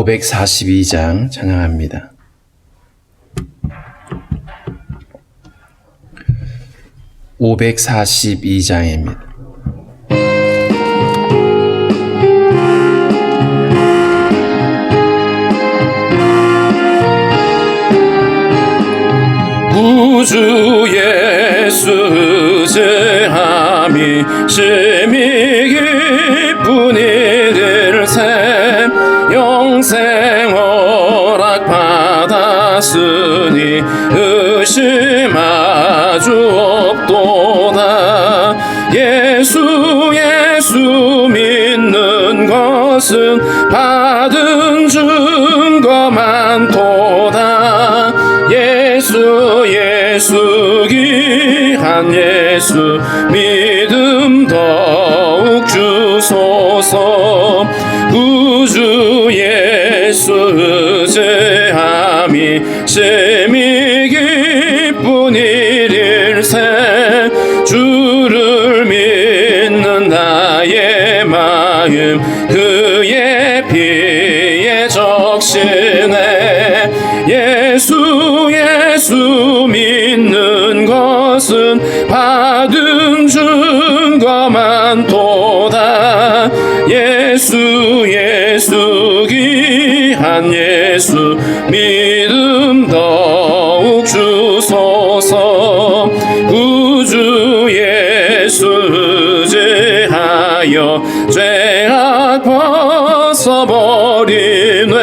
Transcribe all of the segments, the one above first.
542장 찬양합니다. (542장입니다) 구주 예수 의지함이 심히 기쁜 이들 셈 영생 허락 받았으니 의심하주 없도다. 예수 믿는 것은 받은 증거 많도다. 예수 귀한 예수 믿음 더욱 주소서. 구주 예수 의지함이 심히 기쁜 일일세. 주를 믿는 나의 마음 그의 피에 적시네. 예수 믿는 것은 받은 증거 많도다. 예수 귀한 예수 믿음 더욱 주소서. 구주 예수 의지하여 죄악 벗어버리네.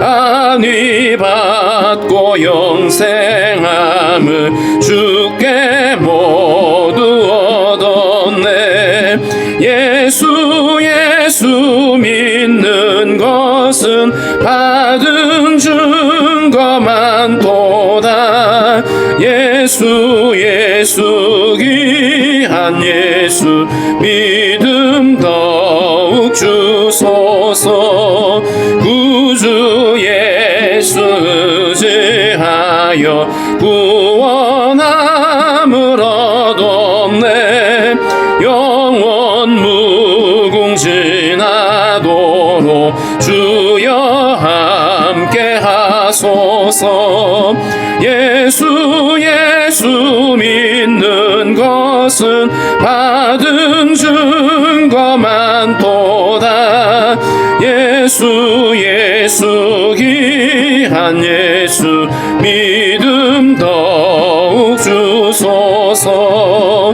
안위 받고 영생함을 주께 모두 얻었네. 예수 믿는 것은 받은 증거 많도다. 예수 귀한 예수 믿음 더욱 주소서. 구주 예수 의지하여 구원함을 얻었네. 영원 무궁지나도록 주여 함께 하소서. 예수 믿는 것은 받은 증거 많도다. 예수 귀한 예수 믿음 더욱 주소서.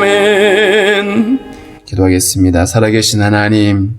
아멘. 기도하겠습니다. 살아계신 하나님,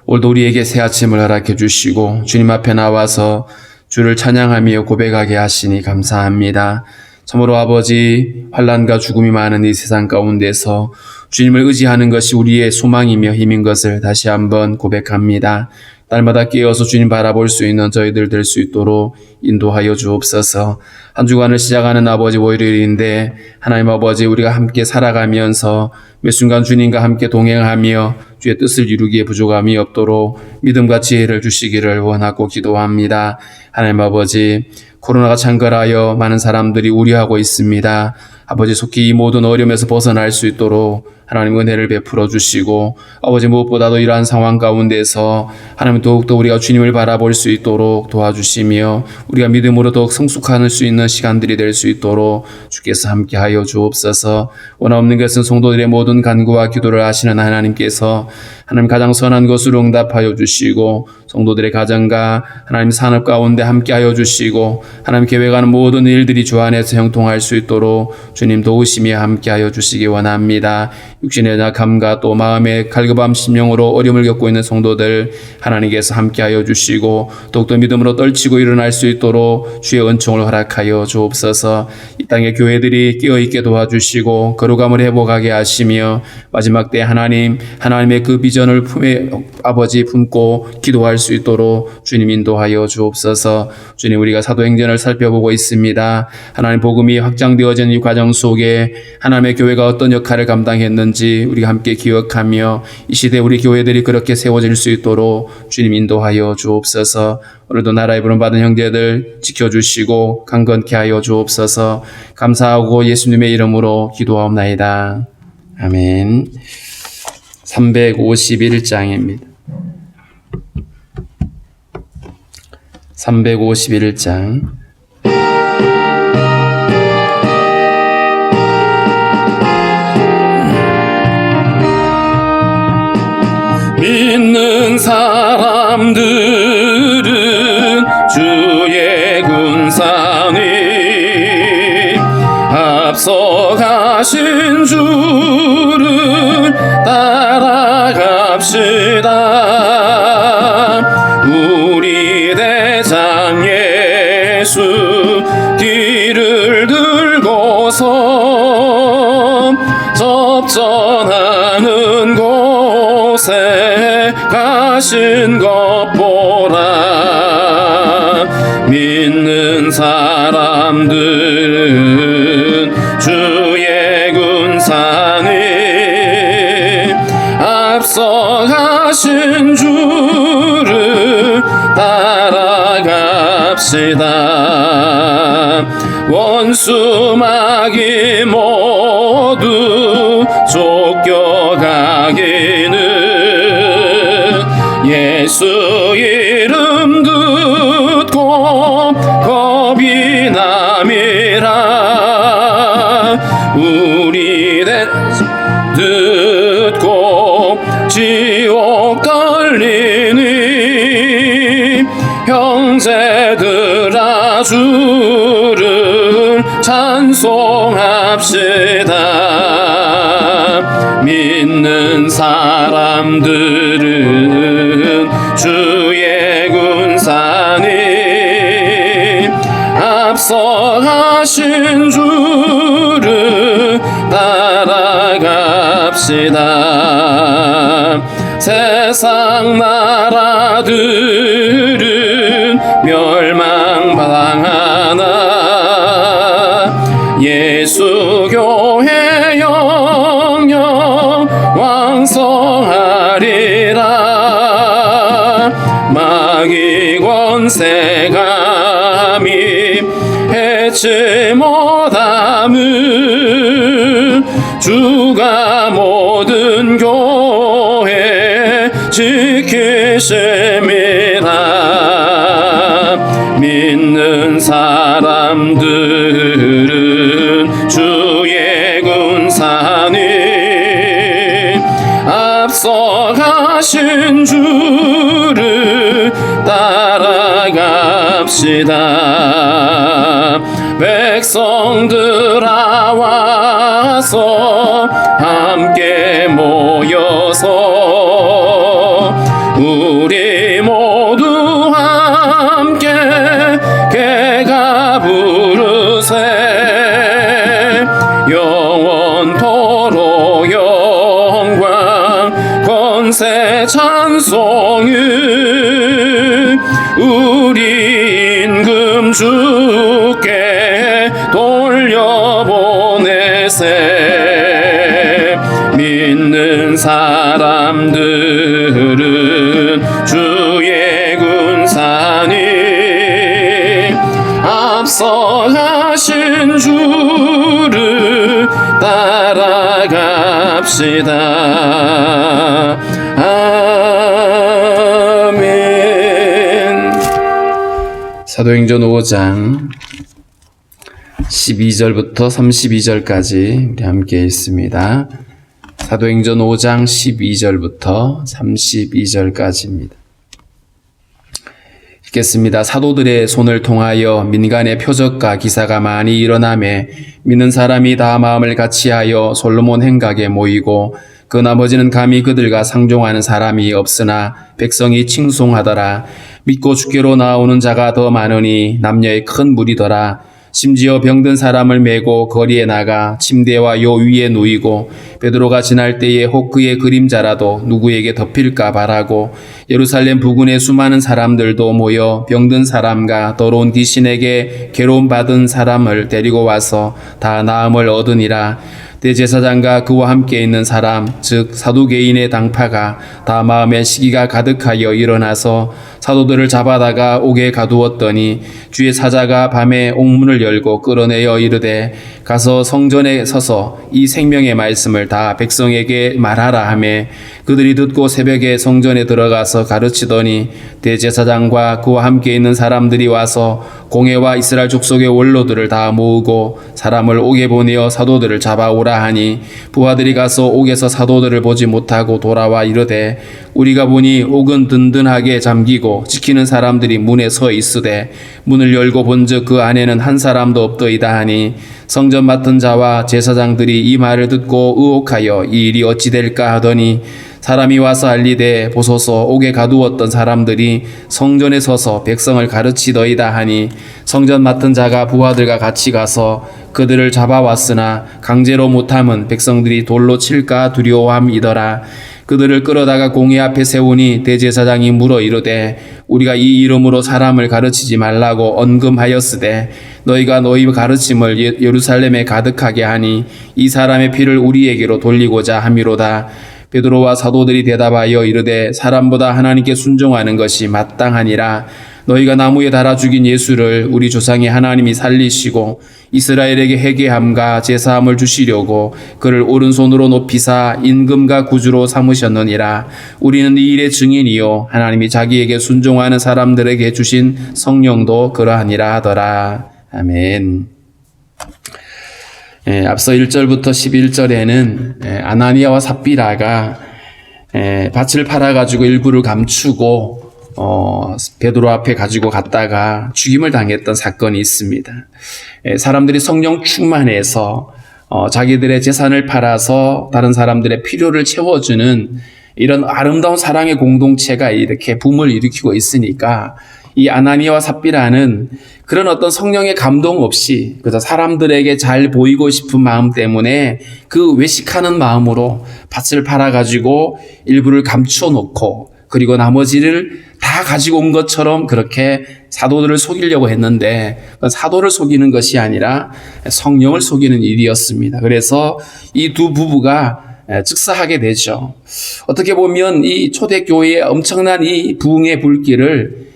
오늘도 우리에게 새 아침을 허락해 주시고 주님 앞에 나와서 주를 찬양하며 고백하게 하시니 감사합니다. 참으로 아버지, 환난과 죽음이 많은 이 세상 가운데서 주님을 의지하는 것이 우리의 소망이며 힘인 것을 다시 한번 고백합니다. 날마다 깨어서 주님 바라볼 수 있는 저희들 될 수 있도록 인도하여 주옵소서. 한 주간을 시작하는 아버지 월요일인데 하나님 아버지, 우리가 함께 살아가면서 매 순간 주님과 함께 동행하며 주의 뜻을 이루기에 부족함이 없도록 믿음과 지혜를 주시기를 원하고 기도합니다. 하나님 아버지, 코로나가 창궐하여 많은 사람들이 우려하고 있습니다. 아버지, 속히 이 모든 어려움에서 벗어날 수 있도록 하나님 은혜를 베풀어 주시고, 아버지 무엇보다도 이러한 상황 가운데서 하나님 더욱더 우리가 주님을 바라볼 수 있도록 도와주시며 우리가 믿음으로 더욱 성숙할 수 있는 시간들이 될 수 있도록 주께서 함께하여 주옵소서. 원없는 것은 성도들의 모든 간구와 기도를 하시는 하나님께서 하나님 가장 선한 것으로 응답하여 주시고 성도들의 가정과 하나님 산업 가운데 함께하여 주시고 하나님 계획하는 모든 일들이 주 안에서 형통할 수 있도록 주님 도우시며 함께하여 주시기 원합니다. 육신의 약함과 또 마음의 갈급함 심령으로 어려움을 겪고 있는 성도들 하나님께서 함께하여 주시고 더욱더 믿음으로 떨치고 일어날 수 있도록 주의 은총을 허락하여 주옵소서. 이 땅의 교회들이 깨어있게 도와주시고 거룩함을 회복하게 하시며 마지막 때 하나님의 그 비전을 품에 아버지 품고 기도할 수 있도록 주님 인도하여 주옵소서. 주님, 우리가 사도행전을 살펴보고 있습니다. 하나님 복음이 확장되어지는 이 과정 속에 하나님의 교회가 어떤 역할을 감당했는지 우리가 함께 기억하며 이 시대 우리 교회들이 그렇게 세워질 수 있도록 주님 인도하여 주옵소서. 오늘도 나라의 부름받은 형제들 지켜주시고 강건케 하여 주옵소서. 감사하고 예수님의 이름으로 기도하옵나이다. 아멘. 351장입니다. 351장. 믿는 사람들은 주의 군사님 앞서가신 주를 따라갑시다. 우리 대장 예수 길을 들고서 접전하는 곳에 가신 것 보라. 믿는 사람들은 주의 군사님 앞서가신 주를 따라갑시다. 원수 마귀 모두 쫓겨가기는 예수 이름 듣고 겁이 남이라. 우리 듣고 지옥 떨리니 형제들아 주를 찬송합시다. 믿는 사람들은 주의 군사님 앞서가신 주를 따라갑시다. 세상 나라들은 멸망당하나 예수 교회 영영 왕성하리라. 마귀 권세 감히 해치 못함을 주가 모든 교회 지키심이라. 믿는 사람들은 주의 군사님 앞서가신 주를 따라갑시다. 백성들아 와서 함께 모여서 우리 모두 함께 개가 부르세. 영원토록 영광 권세 찬송을 우리 임금 주께 돌려보내세. 믿는 사람들은 주의 군사님 앞서가신 주를 따라갑시다. 아멘. 사도행전 5장 12절부터 32절까지 우리 함께 읽습니다. 사도행전 5장 12절부터 32절까지입니다. 읽겠습니다. 사도들의 손을 통하여 민간의 표적과 기사가 많이 일어나매 믿는 사람이 다 마음을 같이하여 솔로몬 행각에 모이고 그 나머지는 감히 그들과 상종하는 사람이 없으나 백성이 칭송하더라. 믿고 주께로 나오는 자가 더 많으니 남녀의 큰 무리더라. 심지어 병든 사람을 메고 거리에 나가 침대와 요 위에 누이고 베드로가 지날 때에 혹 그의 그림자라도 누구에게 덮일까 바라고 예루살렘 부근의 수많은 사람들도 모여 병든 사람과 더러운 귀신에게 괴로움 받은 사람을 데리고 와서 다 나음을 얻으니라. 대제사장과 그와 함께 있는 사람 즉 사두개인의 당파가 다 마음에 시기가 가득하여 일어나서 사도들을 잡아다가 옥에 가두었더니 주의 사자가 밤에 옥문을 열고 끌어내어 이르되 가서 성전에 서서 이 생명의 말씀을 다 백성에게 말하라 하매 그들이 듣고 새벽에 성전에 들어가서 가르치더니 대제사장과 그와 함께 있는 사람들이 와서 공회와 이스라엘 족속의 원로들을 다 모으고 사람을 옥에 보내어 사도들을 잡아오라 하니 부하들이 가서 옥에서 사도들을 보지 못하고 돌아와 이르되 우리가 보니 옥은 든든하게 잠기고 지키는 사람들이 문에 서 있으되 문을 열고 본즉 그 안에는 한 사람도 없더이다 하니 성전 맡은 자와 제사장들이 이 말을 듣고 의혹하여 이 일이 어찌 될까 하더니 사람이 와서 알리되 보소서 옥에 가두었던 사람들이 성전에 서서 백성을 가르치더이다 하니 성전 맡은 자가 부하들과 같이 가서 그들을 잡아왔으나 강제로 못함은 백성들이 돌로 칠까 두려워함이더라. 그들을 끌어다가 공회 앞에 세우니 대제사장이 물어 이르되 우리가 이 이름으로 사람을 가르치지 말라고 언금하였으되 너희가 너희 가르침을 예루살렘에 가득하게 하니 이 사람의 피를 우리에게로 돌리고자 함이로다. 베드로와 사도들이 대답하여 이르되 사람보다 하나님께 순종하는 것이 마땅하니라. 너희가 나무에 달아 죽인 예수를 우리 조상의 하나님이 살리시고 이스라엘에게 회개함과 제사함을 주시려고 그를 오른손으로 높이사 임금과 구주로 삼으셨느니라. 우리는 이 일의 증인이요 하나님이 자기에게 순종하는 사람들에게 주신 성령도 그러하니라 하더라. 아멘. 앞서 1절부터 11절에는 아나니아와 삽비라가 밭을 팔아가지고 일부를 감추고 베드로 앞에 가지고 갔다가 죽임을 당했던 사건이 있습니다. 사람들이 성령 충만해서 자기들의 재산을 팔아서 다른 사람들의 필요를 채워주는 이런 아름다운 사랑의 공동체가 이렇게 붐을 일으키고 있으니까 이 아나니아와 삽비라는 그런 어떤 성령의 감동 없이 그저 사람들에게 잘 보이고 싶은 마음 때문에 그 외식하는 마음으로 밭을 팔아가지고 일부를 감춰놓고 그리고 나머지를 다 가지고 온 것처럼 그렇게 사도들을 속이려고 했는데 사도를 속이는 것이 아니라 성령을 속이는 일이었습니다. 그래서 이 두 부부가 즉사하게 되죠. 어떻게 보면 이 초대교회의 엄청난 이 부흥의 불길을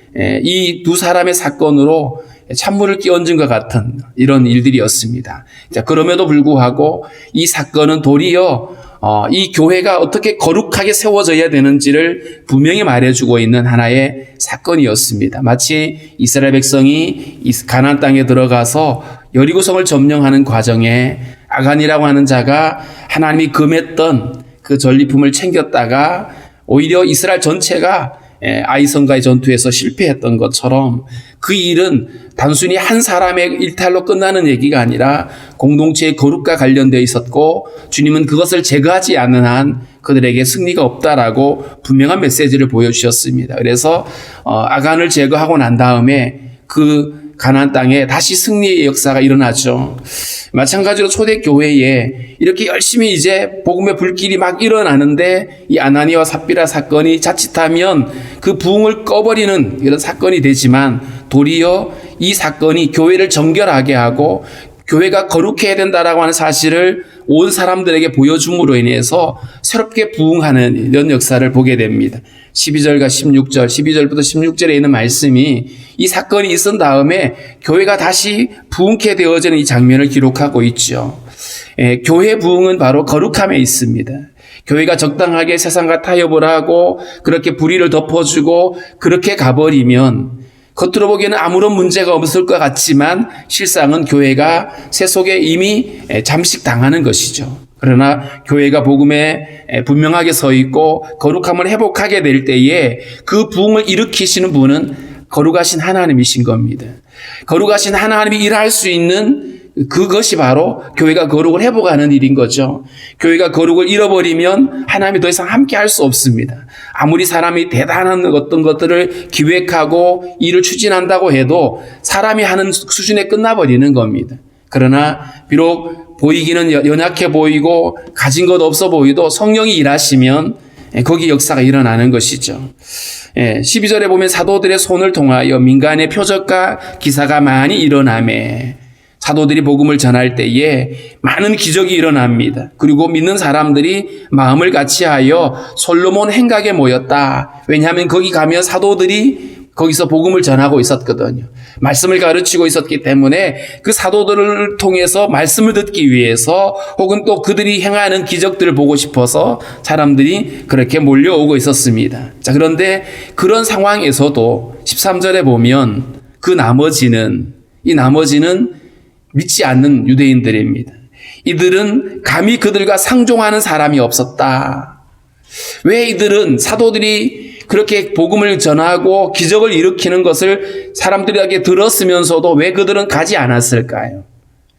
이 두 사람의 사건으로 찬물을 끼얹은 것 같은 이런 일들이었습니다. 자, 그럼에도 불구하고 이 사건은 도리어 이 교회가 어떻게 거룩하게 세워져야 되는지를 분명히 말해주고 있는 하나의 사건이었습니다. 마치 이스라엘 백성이 가나안 땅에 들어가서 여리고성을 점령하는 과정에 아간이라고 하는 자가 하나님이 금했던 그 전리품을 챙겼다가 오히려 이스라엘 전체가 아이성과의 전투에서 실패했던 것처럼 그 일은 단순히 한 사람의 일탈로 끝나는 얘기가 아니라 공동체의 거룩과 관련되어 있었고 주님은 그것을 제거하지 않는 한 그들에게 승리가 없다라고 분명한 메시지를 보여주셨습니다. 그래서 아간을 제거하고 난 다음에 그 가나안 땅에 다시 승리의 역사가 일어나죠. 마찬가지로 초대교회에 이렇게 열심히 이제 복음의 불길이 막 일어나는데 이 아나니아와 삽비라 사건이 자칫하면 그 부흥을 꺼버리는 이런 사건이 되지만 도리어 이 사건이 교회를 정결하게 하고 교회가 거룩해야 된다라고 하는 사실을 온 사람들에게 보여줌으로 인해서 새롭게 부흥하는 이런 역사를 보게 됩니다. 12절과 16절, 12절부터 16절에 있는 말씀이 이 사건이 있은 다음에 교회가 다시 부흥케 되어지는 이 장면을 기록하고 있죠. 교회 부흥은 바로 거룩함에 있습니다. 교회가 적당하게 세상과 타협을 하고 그렇게 불의를 덮어주고 그렇게 가버리면 겉으로 보기에는 아무런 문제가 없을 것 같지만 실상은 교회가 세속에 이미 잠식당하는 것이죠. 그러나 교회가 복음에 분명하게 서 있고 거룩함을 회복하게 될 때에 그 부흥을 일으키시는 분은 거룩하신 하나님이신 겁니다. 거룩하신 하나님이 일할 수 있는 그것이 바로 교회가 거룩을 회복하는 일인 거죠. 교회가 거룩을 잃어버리면 하나님이 더 이상 함께 할 수 없습니다. 아무리 사람이 대단한 어떤 것들을 기획하고 일을 추진한다고 해도 사람이 하는 수준에 끝나버리는 겁니다. 그러나 비록 보이기는 연약해 보이고 가진 것 없어 보이도 성령이 일하시면 거기 역사가 일어나는 것이죠. 12절에 보면 사도들의 손을 통하여 민간의 표적과 기사가 많이 일어나매 사도들이 복음을 전할 때에 많은 기적이 일어납니다. 그리고 믿는 사람들이 마음을 같이하여 솔로몬 행각에 모였다. 왜냐하면 거기 가면 사도들이 거기서 복음을 전하고 있었거든요. 말씀을 가르치고 있었기 때문에 그 사도들을 통해서 말씀을 듣기 위해서 혹은 또 그들이 행하는 기적들을 보고 싶어서 사람들이 그렇게 몰려오고 있었습니다. 자, 그런데 그런 상황에서도 13절에 보면 이 나머지는 믿지 않는 유대인들입니다. 이들은 감히 그들과 상종하는 사람이 없었다. 왜 이들은 사도들이 그렇게 복음을 전하고 기적을 일으키는 것을 사람들에게 들었으면서도 왜 그들은 가지 않았을까요?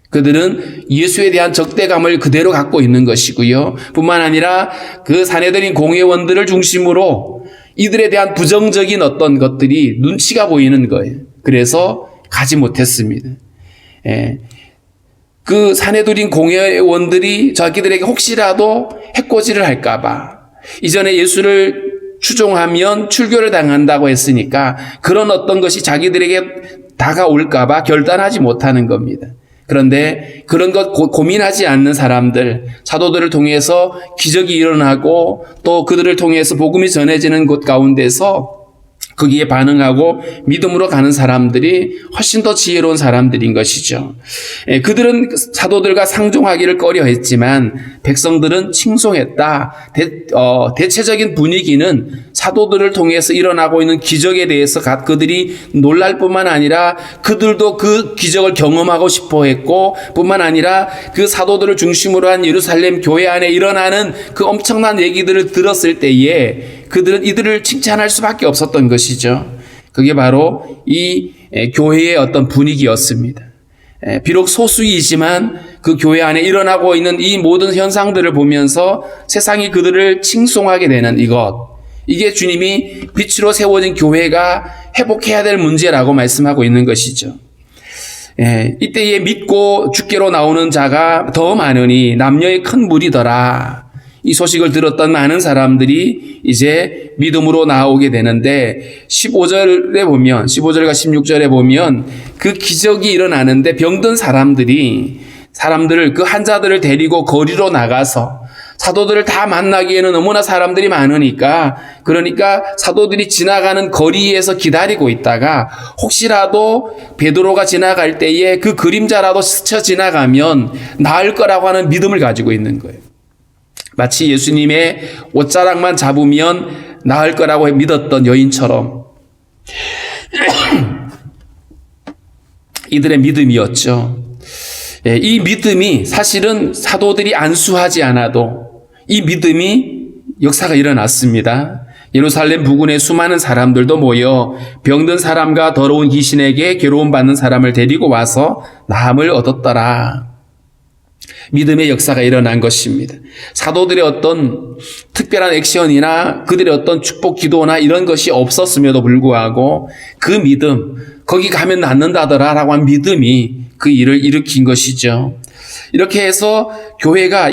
그들은 예수에 대한 적대감을 그대로 갖고 있는 것이고요. 뿐만 아니라 그 사내들인 공회원들을 중심으로 이들에 대한 부정적인 어떤 것들이 눈치가 보이는 거예요. 그래서 가지 못했습니다. 그 사내들인 공회원들이 자기들에게 혹시라도 해코지를 할까봐 이전에 예수를 추종하면 출교를 당한다고 했으니까 그런 어떤 것이 자기들에게 다가올까봐 결단하지 못하는 겁니다. 그런데 그런 것 고민하지 않는 사람들, 사도들을 통해서 기적이 일어나고 또 그들을 통해서 복음이 전해지는 곳 가운데서 거기에 반응하고 믿음으로 가는 사람들이 훨씬 더 지혜로운 사람들인 것이죠. 그들은 사도들과 상종하기를 꺼려했지만 백성들은 칭송했다. 대체적인 분위기는 사도들을 통해서 일어나고 있는 기적에 대해서 그들이 놀랄 뿐만 아니라 그들도 그 기적을 경험하고 싶어 했고 뿐만 아니라 그 사도들을 중심으로 한 예루살렘 교회 안에 일어나는 그 엄청난 얘기들을 들었을 때에 그들은 이들을 칭찬할 수밖에 없었던 것이죠. 그게 바로 이 교회의 어떤 분위기였습니다. 비록 소수이지만 그 교회 안에 일어나고 있는 이 모든 현상들을 보면서 세상이 그들을 칭송하게 되는 이게 주님이 빛으로 세워진 교회가 회복해야 될 문제라고 말씀하고 있는 것이죠. 이때에 믿고 주께로 나오는 자가 더 많으니 남녀의 큰 무리더라. 이 소식을 들었던 많은 사람들이 이제 믿음으로 나오게 되는데 15절과 16절에 보면 그 기적이 일어나는데 병든 사람들을 그 환자들을 데리고 거리로 나가서 사도들을 다 만나기에는 너무나 사람들이 많으니까 그러니까 사도들이 지나가는 거리에서 기다리고 있다가 혹시라도 베드로가 지나갈 때에 그 그림자라도 스쳐 지나가면 나을 거라고 하는 믿음을 가지고 있는 거예요. 마치 예수님의 옷자락만 잡으면 나을 거라고 믿었던 여인처럼 이들의 믿음이었죠. 이 믿음이 사실은 사도들이 안수하지 않아도 이 믿음이 역사가 일어났습니다. 예루살렘 부근에 수많은 사람들도 모여 병든 사람과 더러운 귀신에게 괴로움받는 사람을 데리고 와서 나음을 얻었더라. 믿음의 역사가 일어난 것입니다. 사도들의 어떤 특별한 액션이나 그들의 어떤 축복 기도나 이런 것이 없었음에도 불구하고 그 믿음, 거기 가면 낫는다더라라고 한 믿음이 그 일을 일으킨 것이죠. 이렇게 해서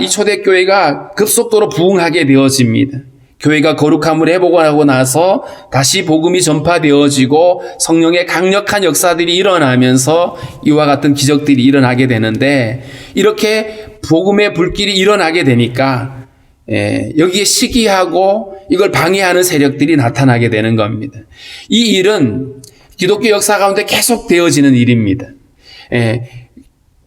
이 초대교회가 급속도로 부흥하게 되어집니다. 교회가 거룩함을 회복하고 나서 다시 복음이 전파되어지고 성령의 강력한 역사들이 일어나면서 이와 같은 기적들이 일어나게 되는데 이렇게 복음의 불길이 일어나게 되니까 여기에 시기하고 이걸 방해하는 세력들이 나타나게 되는 겁니다. 이 일은 기독교 역사 가운데 계속 되어지는 일입니다.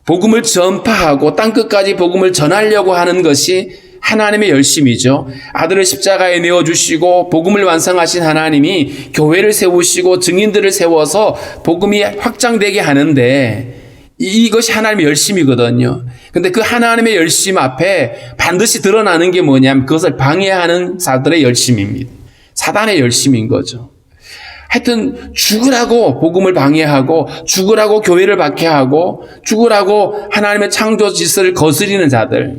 복음을 전파하고 땅끝까지 복음을 전하려고 하는 것이 하나님의 열심이죠. 아들을 십자가에 내어주시고 복음을 완성하신 하나님이 교회를 세우시고 증인들을 세워서 복음이 확장되게 하는데 이것이 하나님의 열심이거든요. 근데 그 하나님의 열심 앞에 반드시 드러나는 게 뭐냐면 그것을 방해하는 자들의 열심입니다. 사단의 열심인 거죠. 하여튼 죽으라고 복음을 방해하고 죽으라고 교회를 박해하고 죽으라고 하나님의 창조 질서를 거스리는 자들.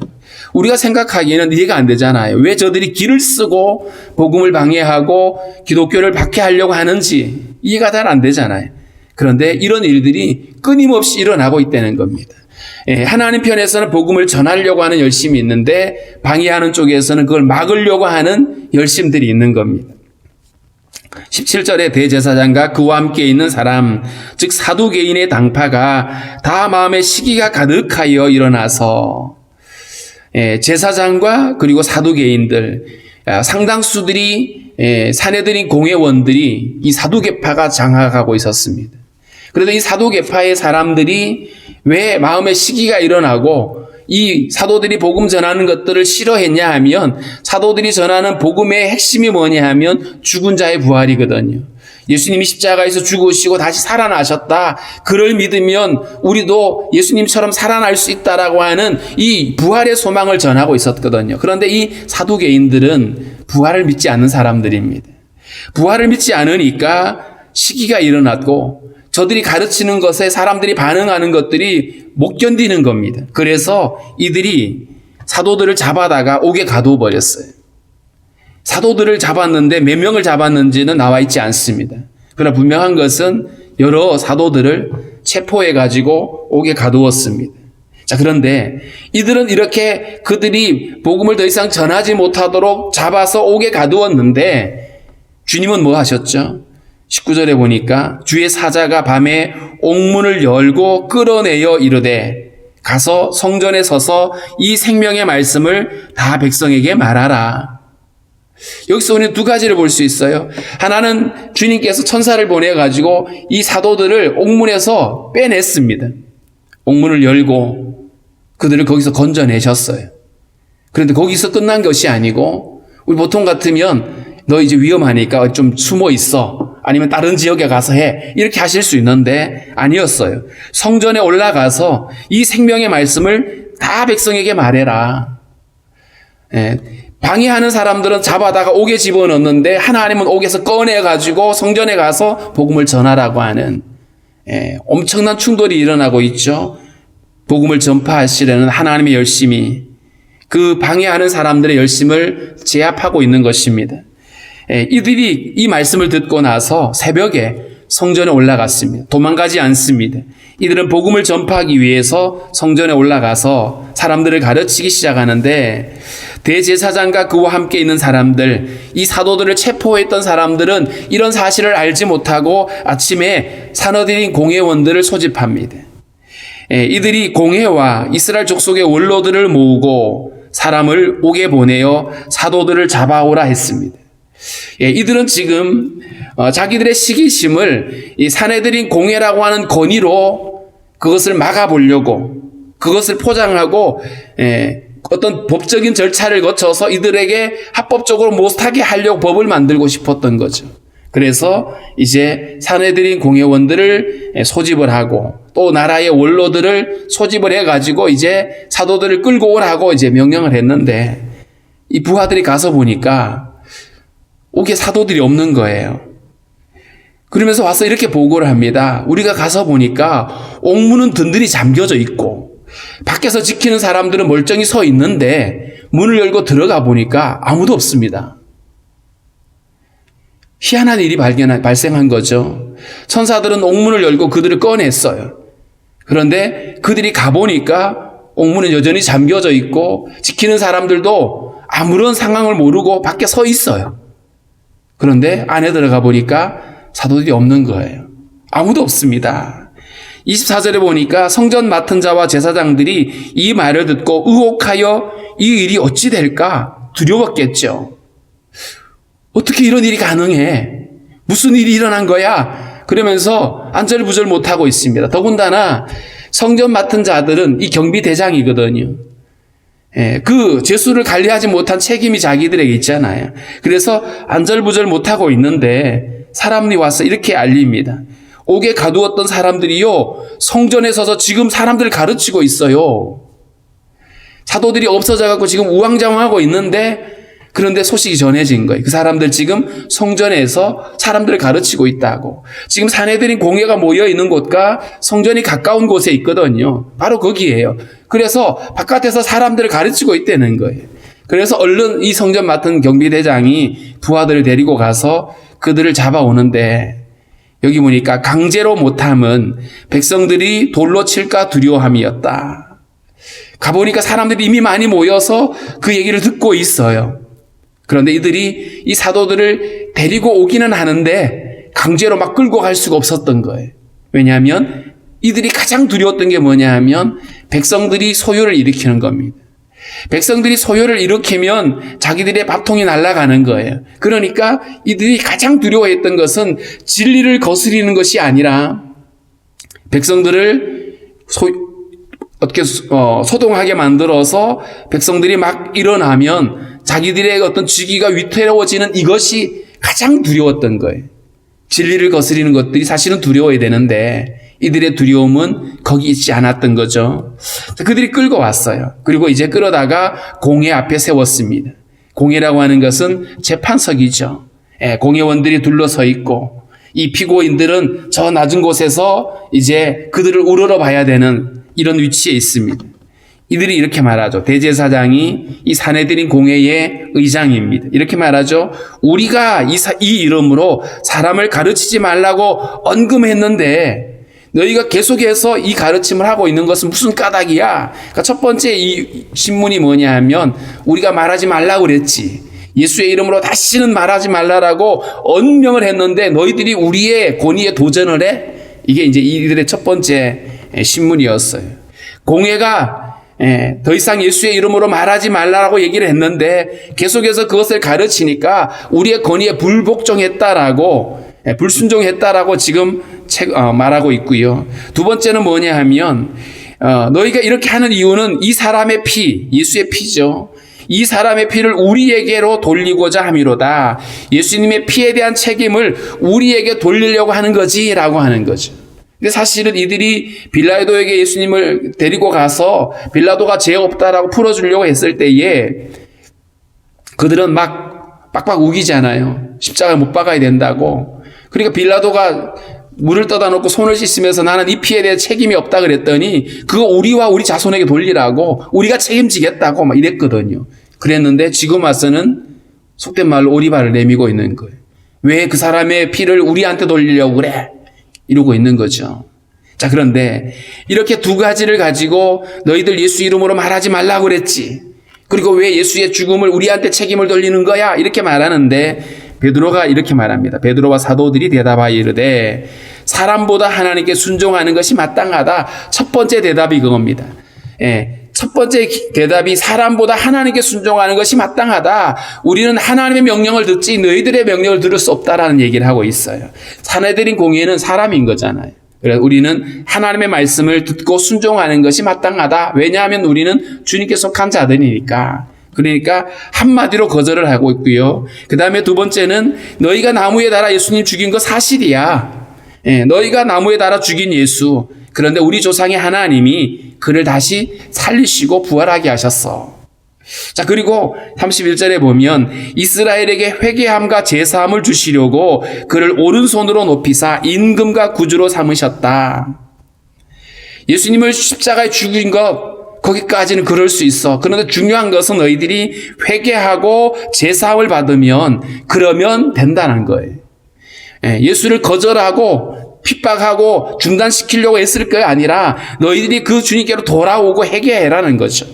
우리가 생각하기에는 이해가 안 되잖아요. 왜 저들이 길을 쓰고 복음을 방해하고 기독교를 박해하려고 하는지 이해가 잘 안 되잖아요. 그런데 이런 일들이 끊임없이 일어나고 있다는 겁니다. 하나님 편에서는 복음을 전하려고 하는 열심이 있는데 방해하는 쪽에서는 그걸 막으려고 하는 열심들이 있는 겁니다. 17절에 대제사장과 그와 함께 있는 사람, 즉 사두개인의 당파가 다 마음에 시기가 가득하여 일어나서 제사장과 그리고 사두개인들, 상당수들이 사내들인 공회원들이 이 사두개파가 장악하고 있었습니다. 그래서 이 사두개파의 사람들이 왜 마음에 시기가 일어나고 이 사도들이 복음 전하는 것들을 싫어했냐 하면, 사도들이 전하는 복음의 핵심이 뭐냐 하면 죽은 자의 부활이거든요. 예수님이 십자가에서 죽으시고 다시 살아나셨다, 그를 믿으면 우리도 예수님처럼 살아날 수 있다라고 하는 이 부활의 소망을 전하고 있었거든요. 그런데 이 사두개인들은 부활을 믿지 않는 사람들입니다. 부활을 믿지 않으니까 시기가 일어났고, 저들이 가르치는 것에 사람들이 반응하는 것들이 못 견디는 겁니다. 그래서 이들이 사도들을 잡아다가 옥에 가두어 버렸어요. 사도들을 잡았는데 몇 명을 잡았는지는 나와 있지 않습니다. 그러나 분명한 것은 여러 사도들을 체포해 가지고 옥에 가두었습니다. 자, 그런데 이들은 이렇게 그들이 복음을 더 이상 전하지 못하도록 잡아서 옥에 가두었는데, 주님은 뭐 하셨죠? 19절에 보니까 주의 사자가 밤에 옥문을 열고 끌어내어 이르되, 가서 성전에 서서 이 생명의 말씀을 다 백성에게 말하라. 여기서 우리는 두 가지를 볼 수 있어요. 하나는 주님께서 천사를 보내가지고 이 사도들을 옥문에서 빼냈습니다. 옥문을 열고 그들을 거기서 건져내셨어요. 그런데 거기서 끝난 것이 아니고, 우리 보통 같으면 너 이제 위험하니까 좀 숨어 있어, 아니면 다른 지역에 가서 해, 이렇게 하실 수 있는데 아니었어요. 성전에 올라가서 이 생명의 말씀을 다 백성에게 말해라. 방해하는 사람들은 잡아다가 옥에 집어넣는데, 하나님은 옥에서 꺼내가지고 성전에 가서 복음을 전하라고 하는 엄청난 충돌이 일어나고 있죠. 복음을 전파하시려는 하나님의 열심이 그 방해하는 사람들의 열심을 제압하고 있는 것입니다. 이들이 이 말씀을 듣고 나서 새벽에 성전에 올라갔습니다. 도망가지 않습니다. 이들은 복음을 전파하기 위해서 성전에 올라가서 사람들을 가르치기 시작하는데, 대제사장과 그와 함께 있는 사람들, 이 사도들을 체포했던 사람들은 이런 사실을 알지 못하고 아침에 사내들인 공회원들을 소집합니다. 이들이 공회와 이스라엘 족속의 원로들을 모으고 사람을 옥에 보내어 사도들을 잡아오라 했습니다. 이들은 지금 자기들의 시기심을 이 사내들인 공회라고 하는 권위로 그것을 막아보려고, 그것을 포장하고 어떤 법적인 절차를 거쳐서 이들에게 합법적으로 못하게 하려고 법을 만들고 싶었던 거죠. 그래서 이제 사내들인 공회원들을 소집을 하고, 또 나라의 원로들을 소집을 해가지고 이제 사도들을 끌고 오라고 이제 명령을 했는데, 이 부하들이 가서 보니까 옥에 사도들이 없는 거예요. 그러면서 와서 이렇게 보고를 합니다. 우리가 가서 보니까 옥문은 든든히 잠겨져 있고 밖에서 지키는 사람들은 멀쩡히 서 있는데 문을 열고 들어가 보니까 아무도 없습니다. 희한한 일이 발생한 거죠. 천사들은 옥문을 열고 그들을 꺼냈어요. 그런데 그들이 가보니까 옥문은 여전히 잠겨져 있고 지키는 사람들도 아무런 상황을 모르고 밖에 서 있어요. 그런데 안에 들어가 보니까 사도들이 없는 거예요. 아무도 없습니다. 24절에 보니까 성전 맡은 자와 제사장들이 이 말을 듣고 의혹하여 이 일이 어찌 될까 두려웠겠죠. 어떻게 이런 일이 가능해? 무슨 일이 일어난 거야? 그러면서 안절부절 못하고 있습니다. 더군다나 성전 맡은 자들은 이 경비대장이거든요. 그 제수를 관리하지 못한 책임이 자기들에게 있잖아요. 그래서 안절부절 못하고 있는데 사람이 와서 이렇게 알립니다. 옥에 가두었던 사람들이요, 성전에 서서 지금 사람들을 가르치고 있어요. 사도들이 없어져갖고 지금 우왕좌왕하고 있는데, 그런데 소식이 전해진 거예요. 그 사람들 지금 성전에서 사람들을 가르치고 있다고. 지금 사내들인 공회가 모여 있는 곳과 성전이 가까운 곳에 있거든요. 바로 거기에요. 그래서 바깥에서 사람들을 가르치고 있다는 거예요. 그래서 얼른 이 성전 맡은 경비대장이 부하들을 데리고 가서 그들을 잡아오는데, 여기 보니까 강제로 못함은 백성들이 돌로 칠까 두려워함이었다. 가보니까 사람들이 이미 많이 모여서 그 얘기를 듣고 있어요. 그런데 이들이 이 사도들을 데리고 오기는 하는데 강제로 막 끌고 갈 수가 없었던 거예요. 왜냐하면 이들이 가장 두려웠던 게 뭐냐 하면 백성들이 소요를 일으키는 겁니다. 백성들이 소요를 일으키면 자기들의 밥통이 날아가는 거예요. 그러니까 이들이 가장 두려워했던 것은 진리를 거스리는 것이 아니라 백성들을 어떻게 소동하게 만들어서 백성들이 막 일어나면 자기들의 어떤 직위가 위태로워지는 이것이 가장 두려웠던 거예요. 진리를 거스리는 것들이 사실은 두려워야 되는데 이들의 두려움은 거기 있지 않았던 거죠. 그들이 끌고 왔어요. 그리고 이제 끌어다가 공회 앞에 세웠습니다. 공회라고 하는 것은 재판석이죠. 공회원들이 둘러서 있고 이 피고인들은 저 낮은 곳에서 이제 그들을 우러러 봐야 되는 이런 위치에 있습니다. 이들이 이렇게 말하죠. 대제사장이 이 산헤드린 공회의 의장입니다. 이렇게 말하죠. 우리가 이 이름으로 사람을 가르치지 말라고 언금했는데 너희가 계속해서 이 가르침을 하고 있는 것은 무슨 까닭이야? 그러니까 첫 번째 이 신문이 뭐냐 하면 우리가 말하지 말라고 그랬지. 예수의 이름으로 다시는 말하지 말라라고 언명을 했는데 너희들이 우리의 권위에 도전을 해? 이게 이제 이들의 첫 번째 신문이었어요. 공회가 더 이상 예수의 이름으로 말하지 말라고 얘기를 했는데 계속해서 그것을 가르치니까 우리의 권위에 불복종했다라고 불순종했다라고 지금 말하고 있고요. 두 번째는 뭐냐 하면 너희가 이렇게 하는 이유는 이 사람의 피, 예수의 피죠. 이 사람의 피를 우리에게로 돌리고자 함이로다. 예수님의 피에 대한 책임을 우리에게 돌리려고 하는 거지라고 하는 거죠. 근데 사실은 이들이 빌라도에게 예수님을 데리고 가서 빌라도가 죄 없다라고 풀어주려고 했을 때에 그들은 막 빡빡 우기잖아요. 십자가에 못 박아야 된다고. 그러니까 빌라도가 물을 떠다 놓고 손을 씻으면서 나는 이 피에 대해 책임이 없다 그랬더니 그거 우리와 우리 자손에게 돌리라고 우리가 책임지겠다고 막 이랬거든요. 그랬는데 지금 와서는 속된 말로 오리발을 내밀고 있는 거예요. 왜 그 사람의 피를 우리한테 돌리려고 그래? 이러고 있는 거죠. 자, 그런데 이렇게 두 가지를 가지고 너희들 예수 이름으로 말하지 말라고 그랬지. 그리고 왜 예수의 죽음을 우리한테 책임을 돌리는 거야? 이렇게 말하는데 베드로가 이렇게 말합니다. 베드로와 사도들이 대답하여 이르되 사람보다 하나님께 순종하는 것이 마땅하다. 첫 번째 대답이 그겁니다. 첫 번째 대답이 사람보다 하나님께 순종하는 것이 마땅하다. 우리는 하나님의 명령을 듣지 너희들의 명령을 들을 수 없다라는 얘기를 하고 있어요. 산헤드린 공회는 사람인 거잖아요. 그래서 우리는 하나님의 말씀을 듣고 순종하는 것이 마땅하다. 왜냐하면 우리는 주님께 속한 자들이니까. 그러니까 한마디로 거절을 하고 있고요. 그 다음에 두 번째는 너희가 나무에 달아 예수님 죽인 거 사실이야. 너희가 나무에 달아 죽인 예수. 그런데 우리 조상의 하나님이 그를 다시 살리시고 부활하게 하셨어. 자, 그리고 31절에 보면 이스라엘에게 회개함과 제사함을 주시려고 그를 오른손으로 높이사 임금과 구주로 삼으셨다. 예수님을 십자가에 죽인 것 거기까지는 그럴 수 있어. 그런데 중요한 것은 너희들이 회개하고 제사함을 받으면 그러면 된다는 거예요. 예수를 거절하고 핍박하고 중단시키려고 했을 게 아니라 너희들이 그 주님께로 돌아오고 회개해라는 거죠.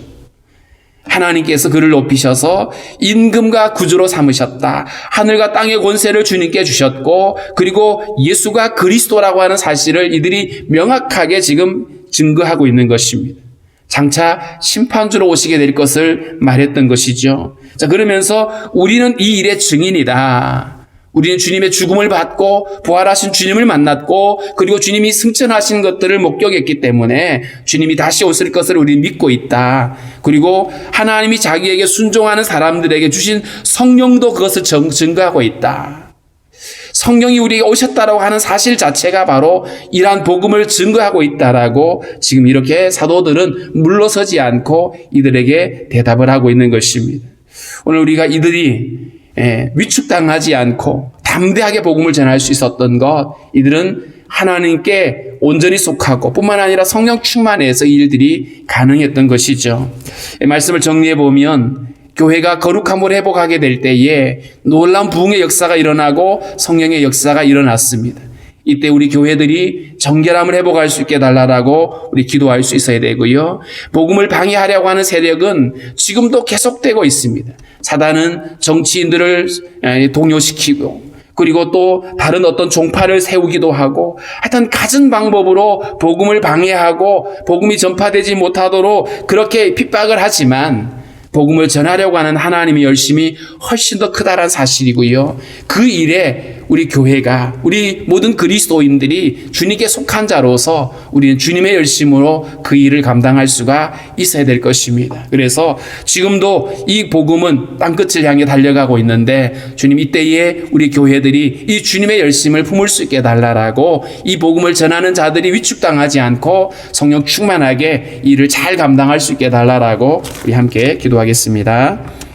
하나님께서 그를 높이셔서 임금과 구주로 삼으셨다. 하늘과 땅의 권세를 주님께 주셨고 그리고 예수가 그리스도라고 하는 사실을 이들이 명확하게 지금 증거하고 있는 것입니다. 장차 심판주로 오시게 될 것을 말했던 것이죠. 자, 그러면서 우리는 이 일의 증인이다. 우리는 주님의 죽음을 받고 부활하신 주님을 만났고 그리고 주님이 승천하신 것들을 목격했기 때문에 주님이 다시 오실 것을 우리는 믿고 있다. 그리고 하나님이 자기에게 순종하는 사람들에게 주신 성령도 그것을 증거하고 있다. 성령이 우리에게 오셨다라고 하는 사실 자체가 바로 이러한 복음을 증거하고 있다라고 지금 이렇게 사도들은 물러서지 않고 이들에게 대답을 하고 있는 것입니다. 오늘 우리가 이들이 위축당하지 않고 담대하게 복음을 전할 수 있었던 것, 이들은 하나님께 온전히 속하고 뿐만 아니라 성령 충만해서 이 일들이 가능했던 것이죠. 말씀을 정리해 보면 교회가 거룩함을 회복하게 될 때에 놀라운 부흥의 역사가 일어나고 성령의 역사가 일어났습니다. 이때 우리 교회들이 정결함을 회복할 수 있게 해달라고 우리 기도할 수 있어야 되고요. 복음을 방해하려고 하는 세력은 지금도 계속되고 있습니다. 사단은 정치인들을 동요시키고 그리고 또 다른 어떤 종파를 세우기도 하고 하여튼 갖은 방법으로 복음을 방해하고 복음이 전파되지 못하도록 그렇게 핍박을 하지만 복음을 전하려고 하는 하나님의 열심이 훨씬 더 크다란 사실이고요. 그 일에 우리 교회가 우리 모든 그리스도인들이 주님께 속한 자로서 우리는 주님의 열심으로 그 일을 감당할 수가 있어야 될 것입니다. 그래서 지금도 이 복음은 땅끝을 향해 달려가고 있는데 주님 이때에 우리 교회들이 이 주님의 열심을 품을 수 있게 달라라고 이 복음을 전하는 자들이 위축당하지 않고 성령 충만하게 이 일을 잘 감당할 수 있게 달라라고 우리 함께 기도하겠습니다.